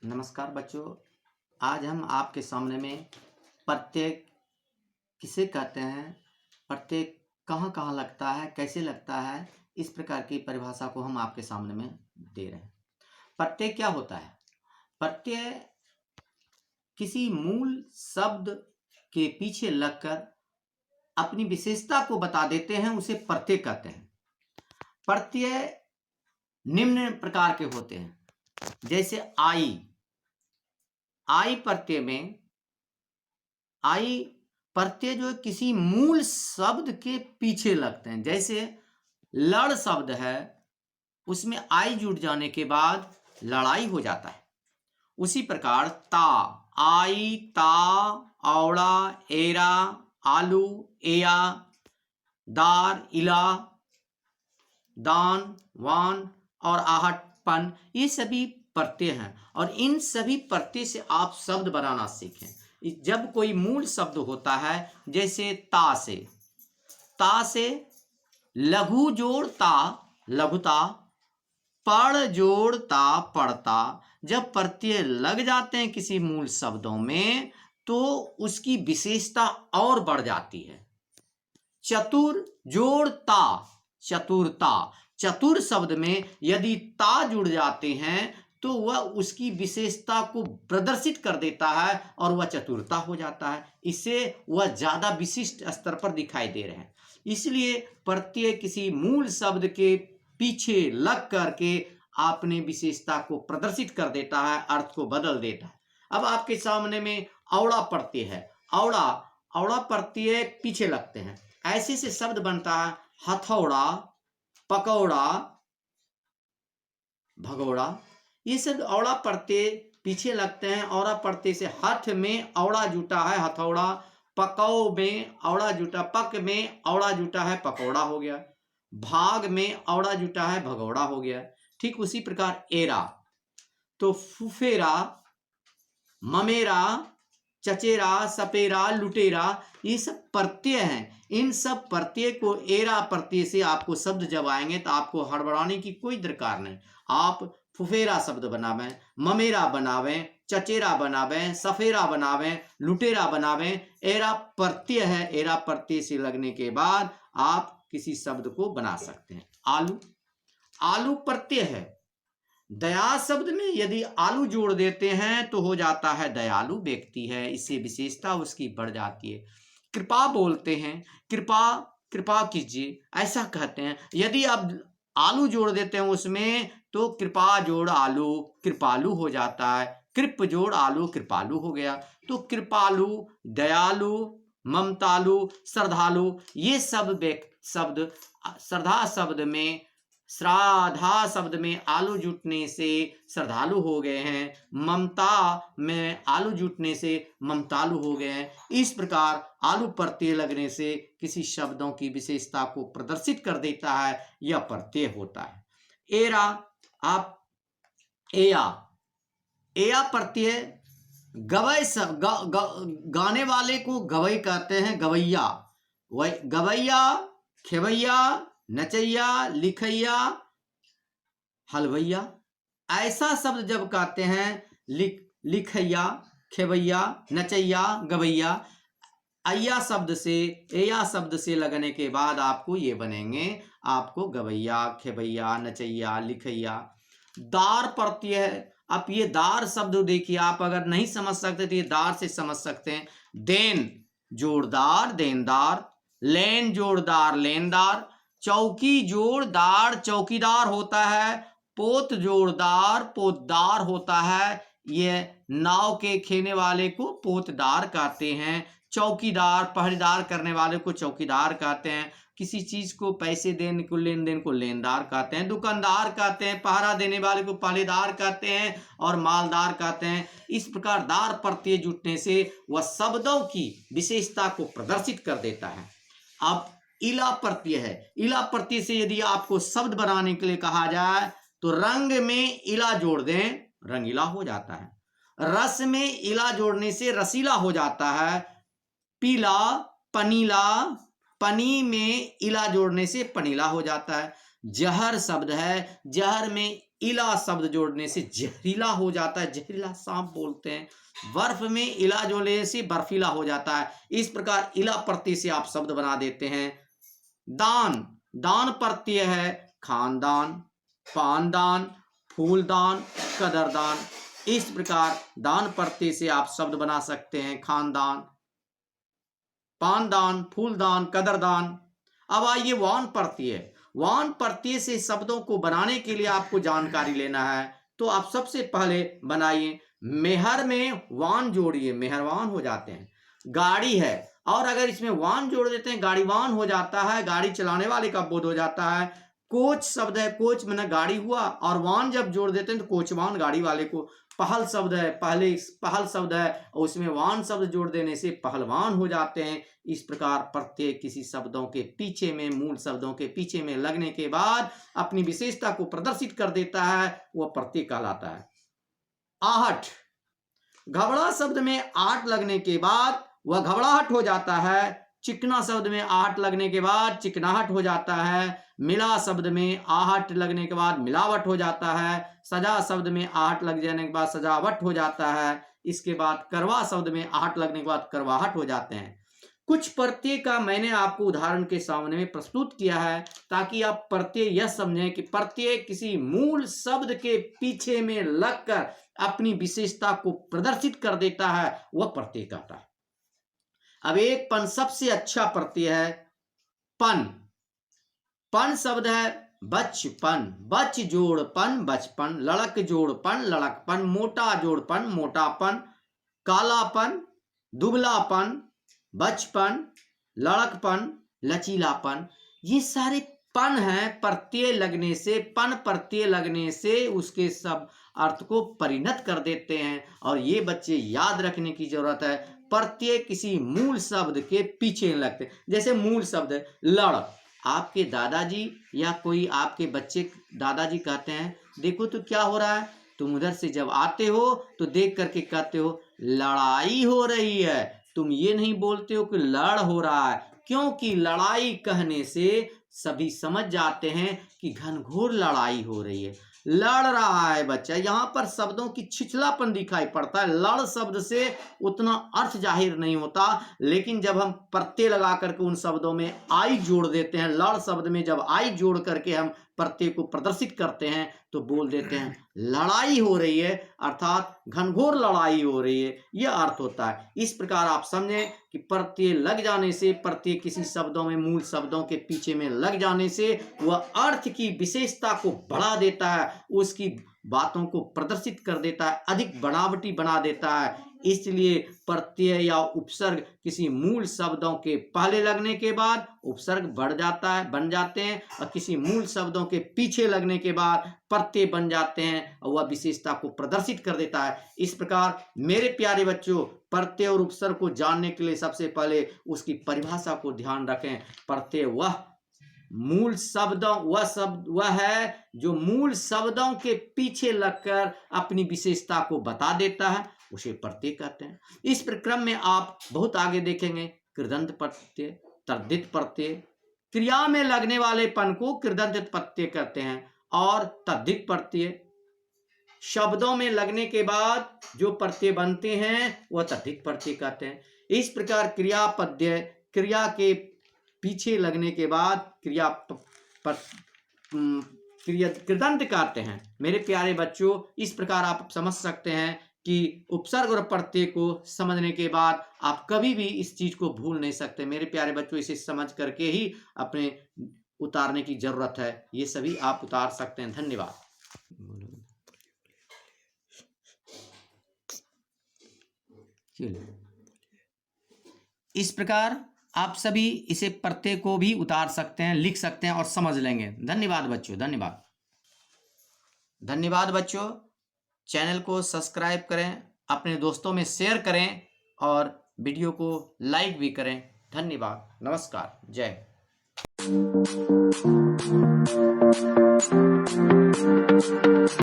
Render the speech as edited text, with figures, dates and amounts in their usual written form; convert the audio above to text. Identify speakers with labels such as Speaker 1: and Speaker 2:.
Speaker 1: नमस्कार बच्चों, आज हम आपके सामने में प्रत्यय किसे कहते हैं, प्रत्यय कहाँ कहाँ लगता है, कैसे लगता है, इस प्रकार की परिभाषा को हम आपके सामने में दे रहे हैं। प्रत्यय क्या होता है? प्रत्यय किसी मूल शब्द के पीछे लगकर अपनी विशेषता को बता देते हैं, उसे प्रत्यय कहते हैं। प्रत्यय निम्न प्रकार के होते हैं, जैसे आई प्रत्यय में आई प्रत्यय जो किसी मूल शब्द के पीछे लगते हैं। जैसे लड़ शब्द है, उसमें आई जुड़ जाने के बाद लड़ाई हो जाता है। उसी प्रकार ता, आई, ता, औड़ा, एरा, आलू, एया, दार, इला, दान, वान और आहट, पन, ये सभी प्रत्यय हैं और इन सभी प्रत्यय से आप शब्द बनाना सीखें। जब कोई मूल शब्द होता है, जैसे ता से लघु जोड़ ता, लघुता, पड़ जोड़ ता, पड़ता। जब प्रत्यय लग जाते हैं किसी मूल शब्दों में तो उसकी विशेषता और बढ़ जाती है। चतुर जोड़ ता, चतुरता। चतुर शब्द में यदि ता जुड़ जाते हैं तो वह उसकी विशेषता को प्रदर्शित कर देता है और वह चतुरता हो जाता है। इससे वह ज्यादा विशिष्ट स्तर पर दिखाई दे रहे हैं। इसलिए प्रत्यय किसी मूल शब्द के पीछे लग करके अपने विशेषता को प्रदर्शित कर देता है, अर्थ को बदल देता है। अब आपके सामने में औड़ा प्रत्यय है। औड़ा प्रत्यय पीछे लगते हैं, ऐसे से शब्द बनता है हथौड़ा, पकौड़ा, भगोड़ा। ये सब औड़ा प्रत्यय पीछे लगते हैं। औड़ा प्रत्यय से हठ में औड़ा जुटा है, हथौड़ा, पकौ में औड़ा जुटा, पक में औड़ा जुटा है, पकौड़ा हो गया, भाग में औड़ा जुटा है, भगौड़ा हो गया। ठीक उसी प्रकार एरा, तो फुफेरा, ममेरा, चचेरा, सपेरा, लुटेरा, ये सब प्रत्यय हैं। इन सब प्रत्यय को एरा प्रत्यय से आपको शब्द जब आएंगे तो आपको हड़बड़ाने की कोई दरकार नहीं। आप फुफेरा शब्द बनावें, ममेरा बनावें, चचेरा बनावें, सफेरा बनावें, लुटेरा बनावें। एरा प्रत्यय है, एरा प्रत्यय से लगने के बाद आप किसी शब्द को बना सकते हैं। आलू प्रत्यय है। दया शब्द में यदि आलू जोड़ देते हैं तो हो जाता है दयालु व्यक्ति है, इससे विशेषता उसकी बढ़ जाती है। कृपा बोलते हैं, कृपा कीजिए, ऐसा कहते हैं। यदि आप आलू जोड़ देते हैं उसमें तो कृपा जोड़ आलू कृपालु हो जाता है, कृप जोड़ आलू कृपालु हो गया। तो कृपालु, दयालु, ममतालु, श्रद्धालु, ये सब शब्द, श्रद्धा शब्द में, श्राद्धा शब्द में आलू जुटने से श्रद्धालु हो गए हैं, ममता में आलू जुटने से ममतालु हो गए हैं। इस प्रकार आलू प्रत्यय लगने से किसी शब्दों की विशेषता को प्रदर्शित कर देता है, यह प्रत्यय होता है। एरा, आप एया प्रत्यय गवै गाने वाले को गवै कहते हैं, गवैया। गवैया, खेवैया, नचैया, लिखैया, हलवैया, ऐसा शब्द जब कहते हैं, लिखैया, खेवैया, नचैया, गवैया, अय्या शब्द से, एया शब्द से लगने के बाद आपको ये बनेंगे, आपको गवैया, खेवैया, नचैया, लिखैया। दार प्रत्यय है। आप ये दार शब्द देखिए, आप अगर नहीं समझ सकते तो ये दार से समझ सकते हैं। देन जोरदार, देनदार, लेन जोरदार, लेनदार, चौकी जोरदार, चौकीदार होता है, पोत जोरदार, पोतदार होता है। ये नाव के खेने वाले को पोतदार कहते हैं, चौकीदार, पहरेदार करने वाले को चौकीदार कहते हैं, किसी चीज को पैसे देने को, लेन देन को लेनदार कहते हैं, दुकानदार कहते हैं, पहरा देने वाले को पहरेदार कहते हैं और मालदार कहते हैं। इस प्रकार दार प्रत्यय जुटने से वह शब्दों की विशेषता को प्रदर्शित कर देता है। अब इला प्रत्यय है। इला प्रत्यय से यदि आपको शब्द बनाने के लिए कहा जाए तो रंग में इला जोड़ दें, रंगीला हो जाता है। रस में इला जोड़ने से रसीला हो जाता है। पीला, पनीला, पनी में इला जोड़ने से पनीला हो जाता है। जहर शब्द है, जहर में इला शब्द जोड़ने से जहरीला हो जाता है, जहरीला सांप बोलते हैं। बर्फ में इला जोड़ने से बर्फीला हो जाता है। इस प्रकार इला प्रत्यय से आप शब्द बना देते हैं। दान, दान प्रत्यय है खानदान, पानदान, फूलदान, कदरदान। इस प्रकार दान प्रत्यय से आप शब्द बना सकते हैं खानदान, पानदान, फूलदान, कदरदान। अब आइए वान प्रत्यय। वान प्रत्यय से शब्दों को बनाने के लिए आपको जानकारी लेना है, तो आप सबसे पहले बनाइए मेहर में वान जोड़िए, मेहरवान हो जाते हैं। गाड़ी है और अगर इसमें वान जोड़ देते हैं गाड़ीवान हो जाता है, गाड़ी चलाने वाले का बोध हो जाता है। कोच शब्द है, कोच मैंने गाड़ी हुआ और वान जब जोड़ देते हैं तो कोचवान गाड़ी वाले को। पहल शब्द है, पहले पहल शब्द है और उसमें वान शब्द जोड़ देने से पहलवान हो जाते हैं। इस प्रकार प्रत्यय किसी शब्दों के पीछे में, मूल शब्दों के पीछे में लगने के बाद अपनी विशेषता को प्रदर्शित कर देता है, वह प्रत्यय कहलाता है। आहट, घबरा शब्द में आट लगने के बाद वह घबराहट हो जाता है। चिकना शब्द में आहट लगने के बाद चिकनाहट हो जाता है। मिला शब्द में आहट लगने के बाद मिलावट हो जाता है। सजा शब्द में आहट लग जाने के बाद सजावट हो जाता है। इसके बाद करवा शब्द में आहट लगने के बाद करवाहट हो जाते हैं। कुछ प्रत्यय का मैंने आपको उदाहरण के सामने में प्रस्तुत किया है ताकि आप प्रत्यय यह समझें कि प्रत्यय किसी मूल शब्द के पीछे में लगकर अपनी विशेषता को प्रदर्शित कर देता है, वह प्रत्यय कहता है। अब एक पन सबसे अच्छा प्रत्यय है पन। पन शब्द है बचपन, बच जोड़ पन बचपन, लड़क जोड़ पन लड़कपन, मोटा जोड़ पन मोटापन, कालापन, दुबलापन, बचपन, लड़कपन, लचीलापन। ये सारे पन है, प्रत्यय लगने से, पन प्रत्यय लगने से उसके सब अर्थ को परिणत कर देते हैं। और ये बच्चे याद रखने की जरूरत है, प्रत्यय किसी मूल शब्द के पीछे लगते। जैसे मूल शब्द है लड़, आपके दादाजी या कोई आपके बच्चे दादाजी कहते हैं देखो तो क्या हो रहा है, तुम उधर से जब आते हो तो देख करके कहते हो लड़ाई हो रही है। तुम ये नहीं बोलते हो कि लड़ हो रहा है, क्योंकि लड़ाई कहने से सभी समझ जाते हैं कि घनघोर लड़ाई हो रही है, लड़ रहा है बच्चा। यहाँ पर शब्दों की छिछलापन दिखाई पड़ता है। लड़ शब्द से उतना अर्थ जाहिर नहीं होता, लेकिन जब हम प्रत्यय लगा करके उन शब्दों में आई जोड़ देते हैं, लड़ शब्द में जब आई जोड़ करके हम प्रत्यय को प्रदर्शित करते हैं तो बोल देते हैं लड़ाई हो रही है, अर्थात घनघोर लड़ाई हो रही है, यह अर्थ होता है। इस प्रकार आप समझें कि प्रत्यय लग जाने से, प्रत्यय किसी शब्दों में, मूल शब्दों के पीछे में लग जाने से वह अर्थ की विशेषता को बढ़ा देता है, उसकी बातों को प्रदर्शित कर देता है, अधिक बनावटी बना देता है। इसलिए प्रत्यय या उपसर्ग किसी मूल शब्दों के पहले लगने के बाद उपसर्ग बढ़ जाता है, बन जाते हैं, और किसी मूल शब्दों के पीछे लगने के बाद प्रत्यय बन जाते हैं और वह विशेषता को प्रदर्शित कर देता है। इस प्रकार मेरे प्यारे बच्चों, प्रत्यय और उपसर्ग को जानने के लिए सबसे पहले उसकी परिभाषा को ध्यान रखें। प्रत्यय वह मूल शब्दों, वह है जो मूल शब्दों के पीछे लगकर अपनी विशेषता को बता देता है, उसे प्रत्यय कहते हैं। इस प्रक्रम में आप बहुत आगे देखेंगे कृदंत प्रत्यय, तद्धित प्रत्यय। क्रिया में लगने वाले पन को कृदंत प्रत्यय कहते हैं, और तद्धित प्रत्यय शब्दों में लगने के बाद जो प्रत्यय बनते हैं वह तद्धित प्रत्यय कहते हैं। इस प्रकार क्रियापद्य, क्रिया के पीछे लगने के बाद कृदंत कहते हैं। मेरे प्यारे बच्चों, इस प्रकार आप समझ सकते हैं कि उपसर्ग और प्रत्यय को समझने के बाद आप कभी भी इस चीज को भूल नहीं सकते। मेरे प्यारे बच्चों, इसे समझ करके ही अपने उतारने की जरूरत है, ये सभी आप उतार सकते हैं। धन्यवाद। इस प्रकार आप सभी इसे प्रत्यय को भी उतार सकते हैं, लिख सकते हैं और समझ लेंगे। धन्यवाद बच्चों, धन्यवाद। धन्यवाद बच्चों। चैनल को सब्सक्राइब करें, अपने दोस्तों में शेयर करें और वीडियो को लाइक भी करें। धन्यवाद, नमस्कार, जय हिंद।